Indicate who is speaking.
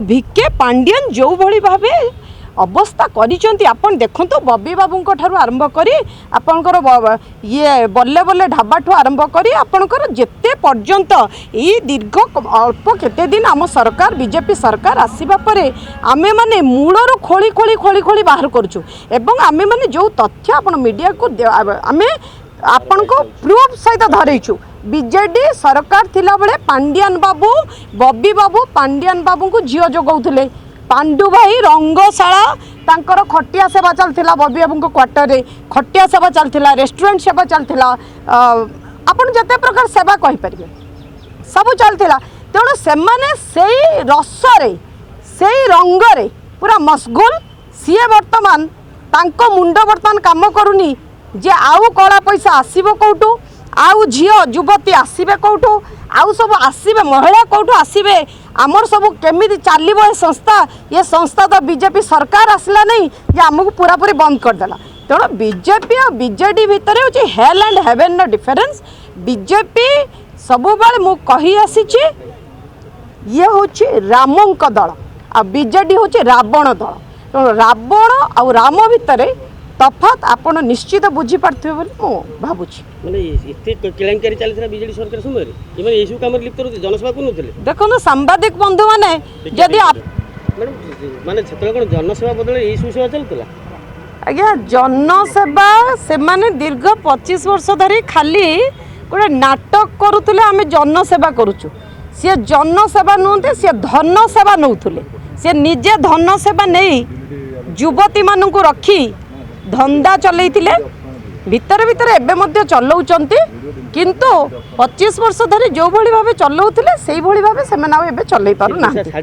Speaker 1: भिके पांडियन जो भली भावे अवस्था करिसेंती आपण देखंतु बबी बाबूंक ठारू आरंभ करी आपणकर ये बल्ले बल्ले ढाबा ठू आरंभ करी आपणकर जेते पर्यंत ये दीर्घ अल्प केते दिन आम सरकार बीजेपी सरकार आसीबा परे आमे माने मूलर खोली खोली खोली खोली बाहर करछु एवं आमे माने जो तथ्य आपण मीडिया को आमे आपण को प्रूफ सहित धरैछु। बीजेडी सरकार थिला बेले पांडियन बाबू बबी बाबू पांडियन बाबू को झियो जोगौथिले पांडु भाई रंगशाला तांकर खटिया सेवा चलता बबी बाबू क्वार्टर रे खटिया सेवा चलता रेस्टोरेंट सेवा चलता आपन जते प्रकार सेवा कहि परिबे सब चलता तेणु से रसरे से रंगरे पूरा मशगुल सीए वर्तमान तांको मुंड वर्तमान काम करूनी जे आउ कला पैसा आसीबो कोठू आउ झियो युवती आसीबे कोठू आउ सब आसीबे महिला कोठू आसीबे आमर सब केमी चलो ये संस्था तो बीजेपी सरकार आसला नहीं जे आमको पूरा पूरी बंद करदेला तेणु बीजेपी और बीजेडी भितर हूँ hell and heaven difference BJP सबुबले मु कही आसी ये हूँ रामंक दल आ बीजेडी हूँ रावण दल तेणु रावण आ राम भितर तफात आपण निश्चित बुझी पार्थिबे बोली मु भाबुची
Speaker 2: माने एते केलेंकारी चलथरा बीजेडी सरकार समय रे कि माने एसु काम लिप्त रहते जनसभा को नथले
Speaker 1: देखो सांबादिक बंधु माने जदि आप
Speaker 2: मैडम माने छत्र कोन जनसभा बदले एसु सेवा चलतला
Speaker 1: आज्ञा जनसेवा से माने दीर्घ 25 वर्ष धरी खाली गोटे नाटक करुले आम जनसेवा करुचु सी जनसेवा नुहते सी धन सेवा नौथुले सी निजे धन सेवा नहीं युवती मानू रखी धंदा चलैतिले भितर भितर एबे मध्य चलाउचंती किंतु 25 वर्ष धरी जो भली भावे चलाउतिले सेही भली भावे सेमना एबे चलै पारु ना।